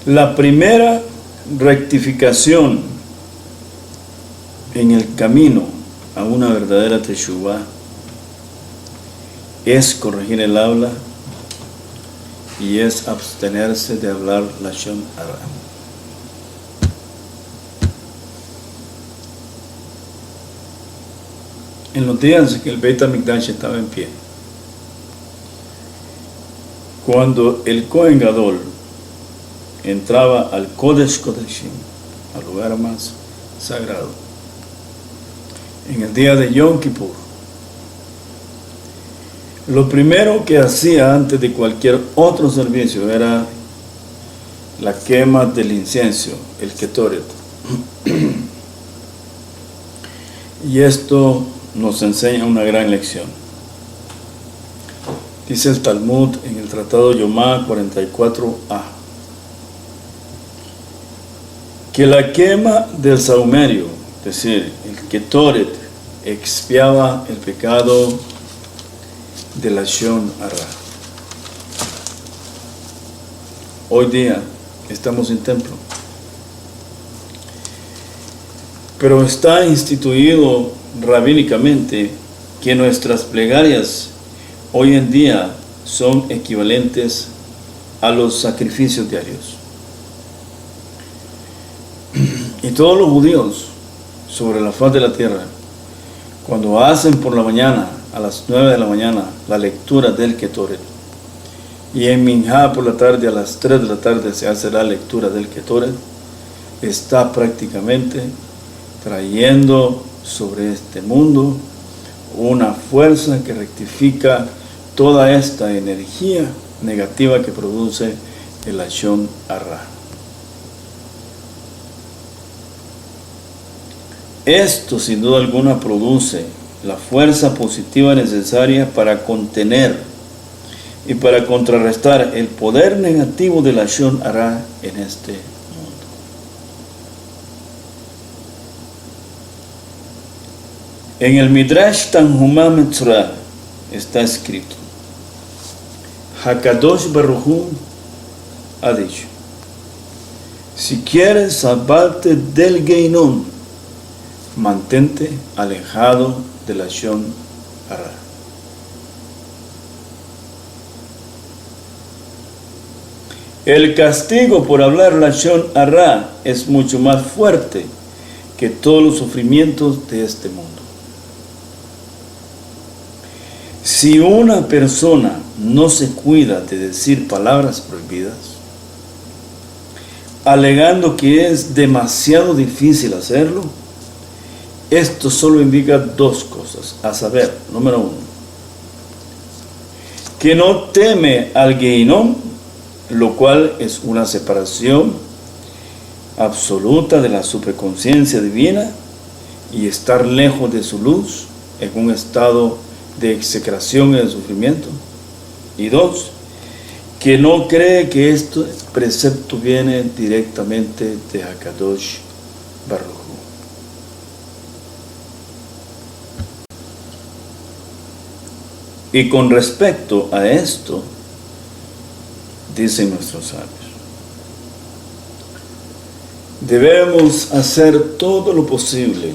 La primera rectificación en el camino a una verdadera teshuvá es corregir el habla y es abstenerse de hablar lashon hara. En los días en que el Beit HaMikdash estaba en pie, cuando el Kohen Gadol entraba al Kodesh Kodeshim, al lugar más sagrado, en el día de Yom Kippur, lo primero que hacía antes de cualquier otro servicio era la quema del incienso, el Ketoret. Y esto nos enseña una gran lección. Dice el Talmud en el Tratado Yomá 44a, que la quema del saumerio, es decir, el Ketoret, expiaba el pecado de lashon hara. Hoy día estamos en templo, pero está instituido rabínicamente que nuestras plegarias hoy en día son equivalentes a los sacrificios diarios. Y todos los judíos sobre la faz de la tierra, cuando hacen por la mañana, a las 9 de la mañana, la lectura del Ketoret, y en Minjá por la tarde, a las 3 de la tarde, se hace la lectura del Ketoret, está prácticamente trayendo sobre este mundo una fuerza que rectifica toda esta energía negativa que produce el lashon hara. Esto sin duda alguna produce la fuerza positiva necesaria para contener y para contrarrestar el poder negativo del lashon hara en este mundo. En el Midrash Tanhumá Metzora está escrito: Hakadosh Baruj Hu ha dicho: si quieres salvarte del Geinom, mantente alejado de lashon hara. El castigo por hablar lashon hara es mucho más fuerte que todos los sufrimientos de este mundo. Si una persona no se cuida de decir palabras prohibidas, alegando que es demasiado difícil hacerlo, esto solo indica dos cosas, a saber, número uno, que no teme al Geinom, lo cual es una separación absoluta de la superconciencia divina y estar lejos de su luz en un estado de execración y de sufrimiento. Y dos, que no cree que este precepto viene directamente de Hakadosh Baruj Hu. Y con respecto a esto, dicen nuestros sabios, debemos hacer todo lo posible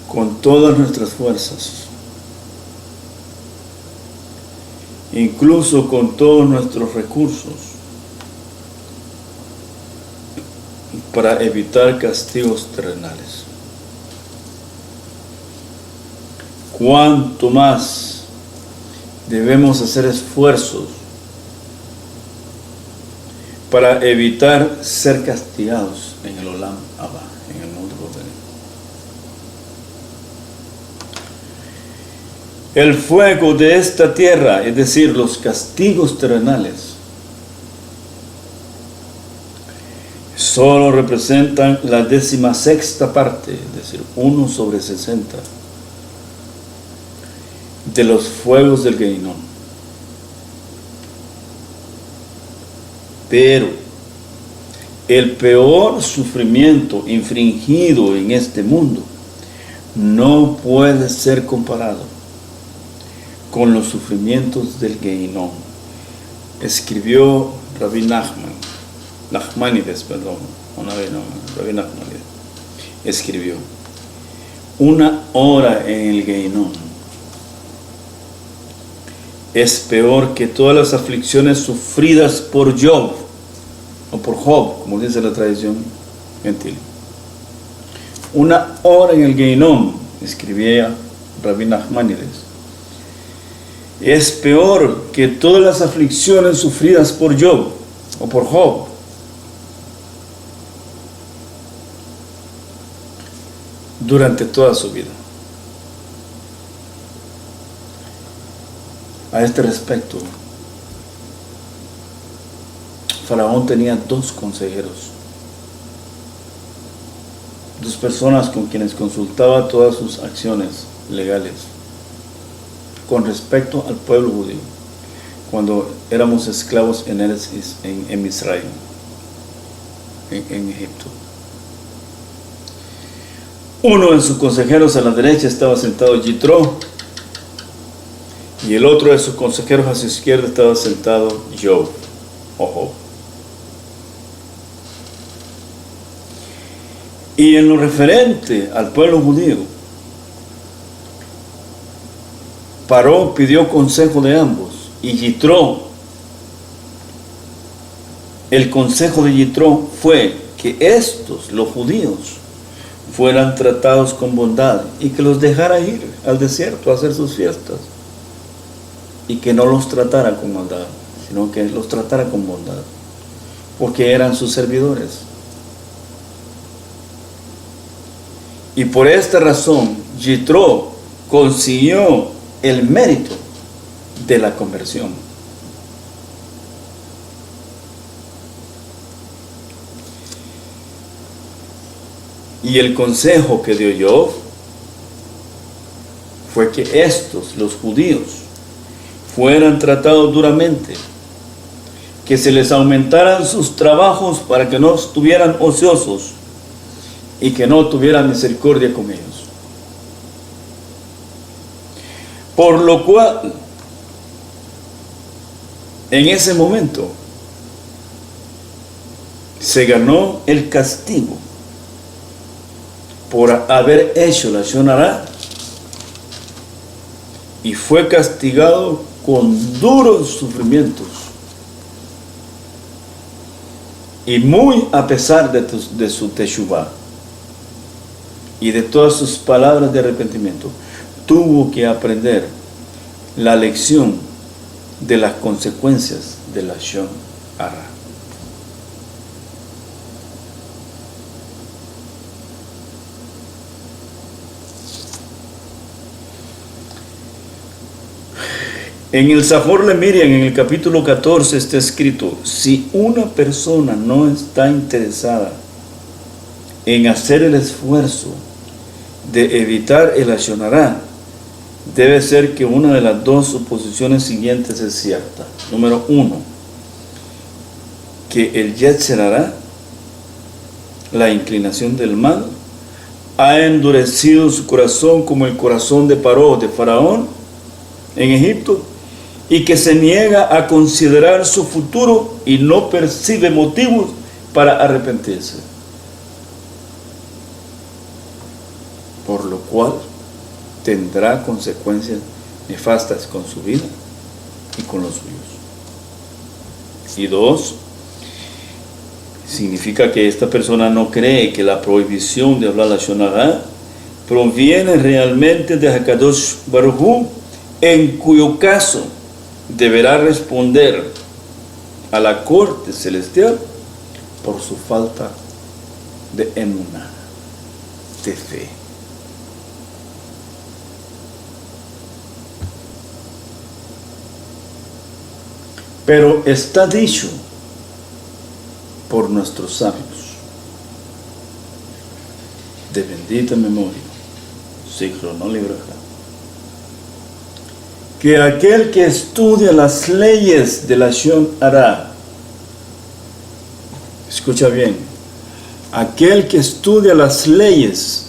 con todas nuestras fuerzas, incluso con todos nuestros recursos, para evitar castigos terrenales. Cuanto más debemos hacer esfuerzos para evitar ser castigados en el Olam Abba, en el mundo por venir. El fuego de esta tierra, es decir, los castigos terrenales, solo representan la 16ª parte, es decir, 1/60 de los fuegos del Geinom. Pero el peor sufrimiento infringido en este mundo no puede ser comparado con los sufrimientos del Geinom, escribió Rabbi Nachmanides, Rabbi Nachmanides, escribió: una hora en el Gehinnom es peor que todas las aflicciones sufridas por Job, o por Job, como dice la tradición gentil. Una hora en el Gehinnom, escribía Rabbi Nachmanides, es peor que todas las aflicciones sufridas por Job, o por Job. Durante toda su vida. A este respecto, Faraón tenía dos consejeros, dos personas con quienes consultaba todas sus acciones legales con respecto al pueblo judío, cuando éramos esclavos en Israel, en Egipto. Uno de sus consejeros a la derecha estaba sentado Yitro, y el otro de sus consejeros a su izquierda estaba sentado Job, o Job. Y en lo referente al pueblo judío, Paró pidió consejo de ambos, y Yitro, el consejo de Yitro fue que estos, los judíos, fueran tratados con bondad y que los dejara ir al desierto a hacer sus fiestas, y que no los tratara con maldad, sino que los tratara con bondad, porque eran sus servidores. Y por esta razón Yitro consiguió el mérito de la conversión. Y el consejo que dio Job fue que estos, los judíos, fueran tratados duramente, que se les aumentaran sus trabajos para que no estuvieran ociosos y que no tuvieran misericordia con ellos. Por lo cual, en ese momento, se ganó el castigo por haber hecho la Lashon Hará, y fue castigado con duros sufrimientos, y muy a pesar de su teshuvá y de todas sus palabras de arrepentimiento, tuvo que aprender la lección de las consecuencias de la Lashon Hará. En el Zahor Lemiriam, en el capítulo 14, está escrito: si una persona no está interesada en hacer el esfuerzo de evitar el Lashon Hará, debe ser que una de las dos suposiciones siguientes es cierta. Número 1, que el Yetzer Hará, la inclinación del mal, ha endurecido su corazón como el corazón de Paró, de Faraón, en Egipto, y que se niega a considerar su futuro y no percibe motivos para arrepentirse. Por lo cual tendrá consecuencias nefastas con su vida y con los suyos. Y 2, significa que esta persona no cree que la prohibición de hablar la Lashon Hará proviene realmente de Hakadosh Baruj Hu, en cuyo caso deberá responder a la corte celestial por su falta de emuná, de fe. Pero está dicho por nuestros sabios de bendita memoria, Zichrono Livraja, que aquel que estudia las leyes de la Lashon Hará, escucha bien, aquel que estudia las leyes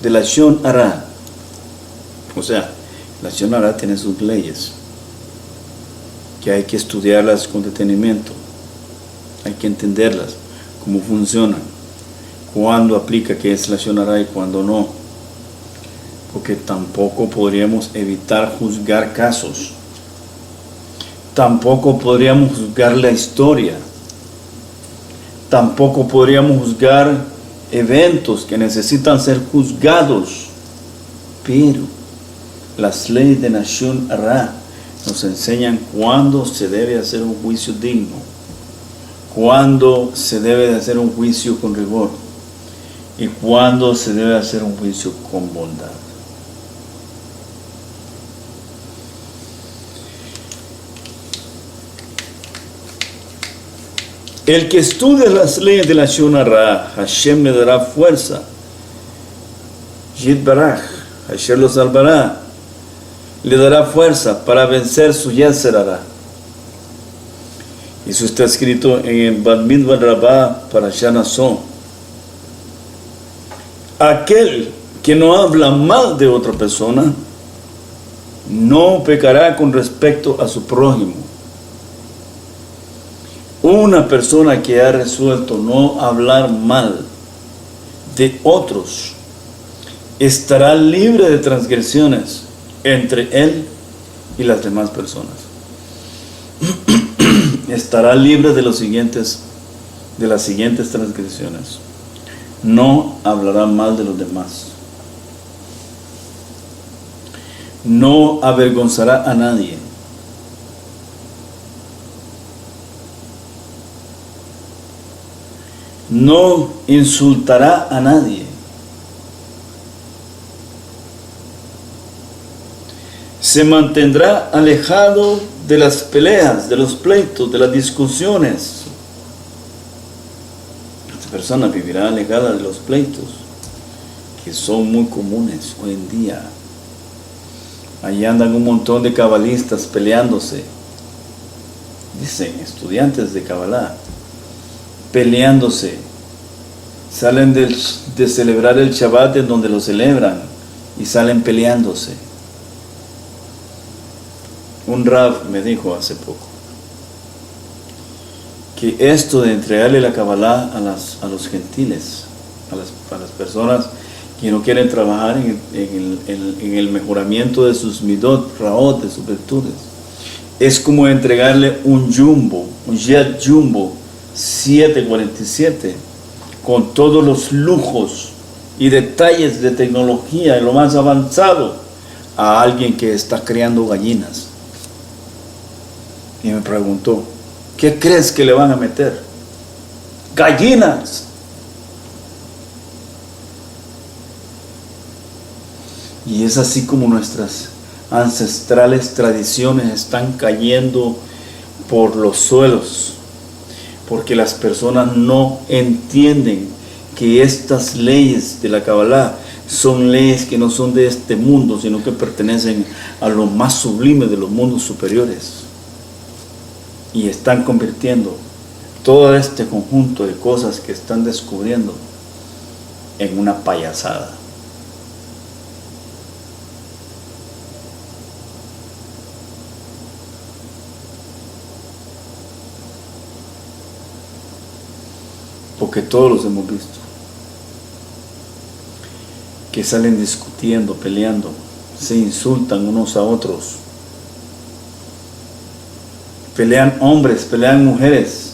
de la Lashon Hará, o sea, la Lashon Hará tiene sus leyes, que hay que estudiarlas con detenimiento, hay que entenderlas, cómo funcionan, cuándo aplica que es lashon hara y cuándo no, porque tampoco podríamos evitar juzgar casos, tampoco podríamos juzgar la historia, tampoco podríamos juzgar eventos que necesitan ser juzgados, pero las leyes de lashon hara nos enseñan cuándo se debe hacer un juicio digno, cuándo se debe de hacer un juicio con rigor y cuándo se debe hacer un juicio con bondad. El que estudia las leyes de lashon hara, Hashem le dará fuerza. Yitbaraj, Hashem lo salvará, le dará fuerza para vencer su yetzer hara. Eso está escrito en el Bamidbar Rabbah para Shanazón. Aquel que no habla mal de otra persona no pecará con respecto a su prójimo. Una persona que ha resuelto no hablar mal de otros estará libre de transgresiones entre él y las demás personas. Estará libre de las siguientes transgresiones. No hablará mal de los demás. No avergonzará a nadie. No insultará a nadie. Se mantendrá alejado de las peleas, de los pleitos, de las discusiones. Esta persona vivirá alejada de los pleitos, que son muy comunes hoy en día. Allí andan un montón de cabalistas peleándose. Dicen, estudiantes de Kabbalah, peleándose. Salen de celebrar el Shabbat en donde lo celebran y salen peleándose. Un Rav me dijo hace poco que esto de entregarle la Kabbalah a los gentiles, a las personas que no quieren trabajar en el mejoramiento de sus midot, raot, de sus virtudes, es como entregarle un jet jumbo 747 con todos los lujos y detalles de tecnología y lo más avanzado a alguien que está criando gallinas. Y me preguntó, ¿qué crees que le van a meter? ¡Gallinas! Y es así como nuestras ancestrales tradiciones están cayendo por los suelos, porque las personas no entienden que estas leyes de la Kabbalah son leyes que no son de este mundo, sino que pertenecen a lo más sublime de los mundos superiores. Y están convirtiendo todo este conjunto de cosas que están descubriendo en una payasada. Porque todos los hemos visto, que salen discutiendo, peleando, se insultan unos a otros. Pelean hombres, pelean mujeres.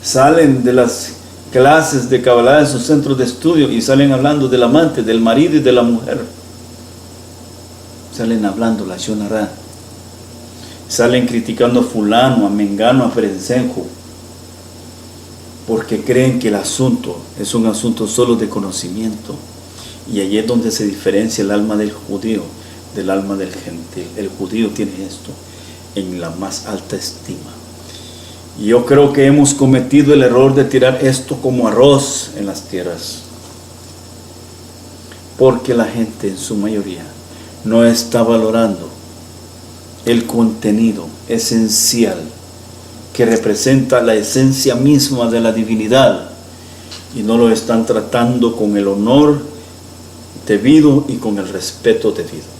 Salen de las clases de Kabbalah de sus centros de estudio y salen hablando del amante, del marido y de la mujer. Salen hablando lashon hara. Salen criticando a fulano, a mengano, a perencejo, porque creen que el asunto es un asunto solo de conocimiento. Y allí es donde se diferencia el alma del judío del alma del gentil. El judío tiene esto en la más alta estima. Y yo creo que hemos cometido el error de tirar esto como arroz en las tierras, porque la gente en su mayoría no está valorando el contenido esencial que representa la esencia misma de la divinidad, y no lo están tratando con el honor debido y con el respeto debido.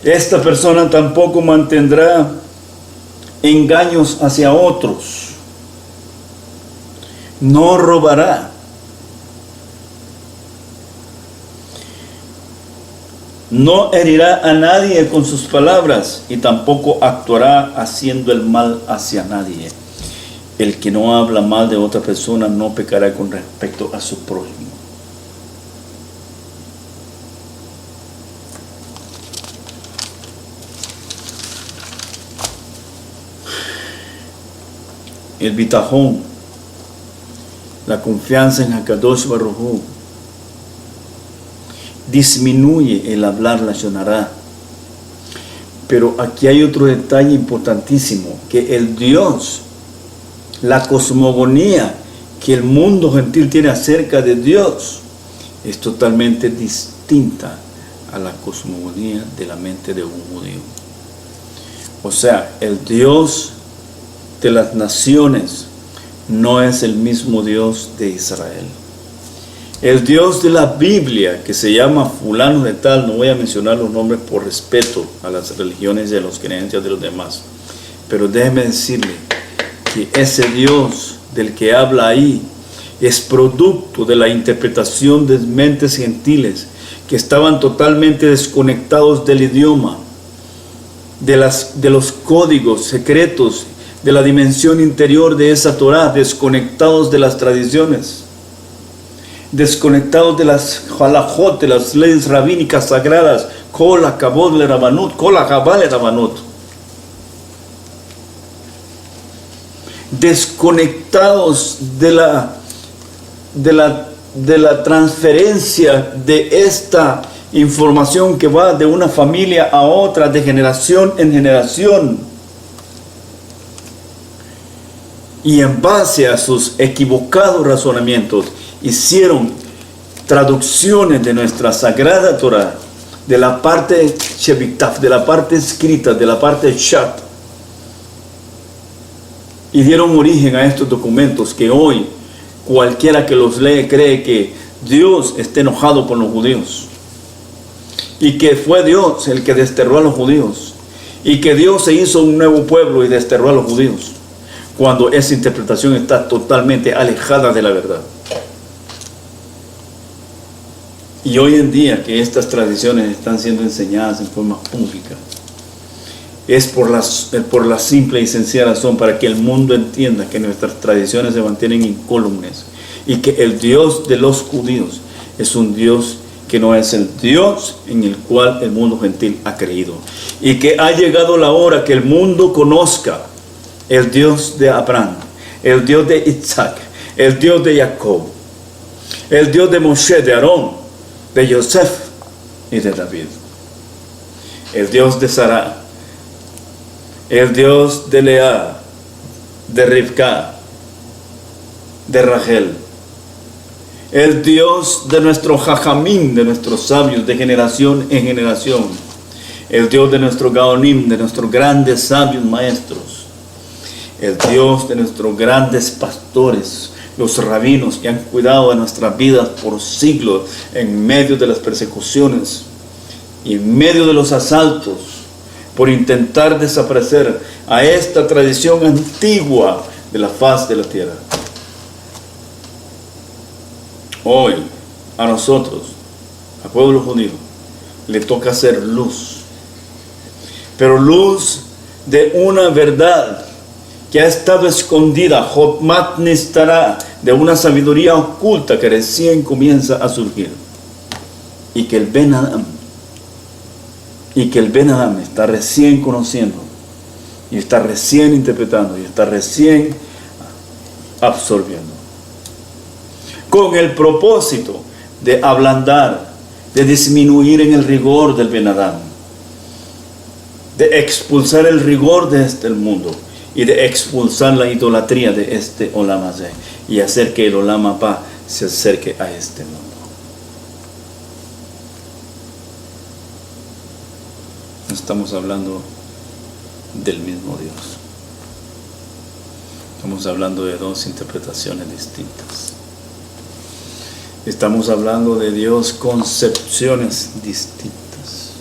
Esta persona tampoco mantendrá engaños hacia otros. No robará. No herirá a nadie con sus palabras y tampoco actuará haciendo el mal hacia nadie. El que no habla mal de otra persona no pecará con respecto a su prójimo. El bitajón, la confianza en Hakadosh Baruj Hu, disminuye el hablar la shonará. Pero aquí hay otro detalle importantísimo, que el Dios, la cosmogonía que el mundo gentil tiene acerca de Dios, es totalmente distinta a la cosmogonía de la mente de un judío. O sea, el Dios de las naciones no es el mismo Dios de Israel. El Dios de la Biblia, que se llama fulano de tal, no voy a mencionar los nombres por respeto a las religiones y a las creencias de los demás, pero déjeme decirle que ese Dios del que habla ahí es producto de la interpretación de mentes gentiles que estaban totalmente desconectados del idioma, de los códigos secretos, de la dimensión interior de esa Torah, desconectados de las tradiciones, desconectados de las halajot, de las leyes rabínicas sagradas, kol hakavod le rabanut, kol ha'gavá le rabanut, desconectados de la transferencia de esta información que va de una familia a otra, de generación en generación. Y en base a sus equivocados razonamientos, hicieron traducciones de nuestra sagrada Torah, de la parte Sheviktaf, de la parte escrita, de la parte Shat, y dieron origen a estos documentos que hoy cualquiera que los lee cree que Dios está enojado con los judíos, y que fue Dios el que desterró a los judíos, y que Dios se hizo un nuevo pueblo y desterró a los judíos, cuando esa interpretación está totalmente alejada de la verdad. Y hoy en día que estas tradiciones están siendo enseñadas en forma pública, es por la simple y sencilla razón para que el mundo entienda que nuestras tradiciones se mantienen incólumes y que el Dios de los judíos es un Dios que no es el Dios en el cual el mundo gentil ha creído, y que ha llegado la hora que el mundo conozca el Dios de Abraham, el Dios de Isaac, el Dios de Jacob, el Dios de Moshe, de Aarón, de Yosef y de David, el Dios de Sara, el Dios de Lea, de Rivka, de Rachel, el Dios de nuestro Jajamín, de nuestros sabios de generación en generación, el Dios de nuestro Gaonim, de nuestros grandes sabios maestros, el Dios de nuestros grandes pastores, los rabinos que han cuidado de nuestras vidas por siglos en medio de las persecuciones y en medio de los asaltos por intentar desaparecer a esta tradición antigua de la faz de la tierra. Hoy a nosotros, al pueblo judío, le toca hacer luz, pero luz de una verdad que ha estado escondida, Jotmat Nistará, de una sabiduría oculta que recién comienza a surgir, y que el Ben Adam está recién conociendo, y está recién interpretando, y está recién absorbiendo, con el propósito de ablandar, de disminuir en el rigor del Ben Adam, de expulsar el rigor de este mundo, y de expulsar la idolatría de este Olam Hazé, y hacer que el Olam Abba se acerque a este mundo. No estamos hablando del mismo Dios. Estamos hablando de dos interpretaciones distintas. Estamos hablando de Dios, concepciones distintas.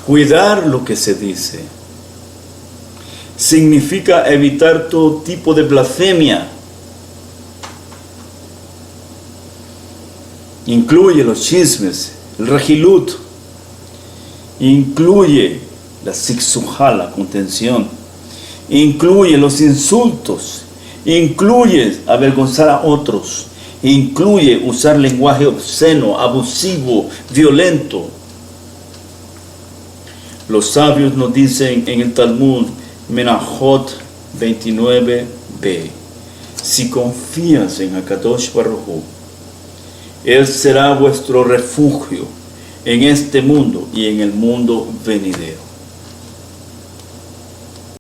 Cuidar lo que se dice significa evitar todo tipo de blasfemia. Incluye los chismes, el rejilut, incluye la siksujá, la contención, incluye los insultos, incluye avergonzar a otros, incluye usar lenguaje obsceno, abusivo, violento. Los sabios nos dicen en el Talmud, Menachot 29b, si confías en Hakadosh Baruj Hu, Él será vuestro refugio en este mundo y en el mundo venidero.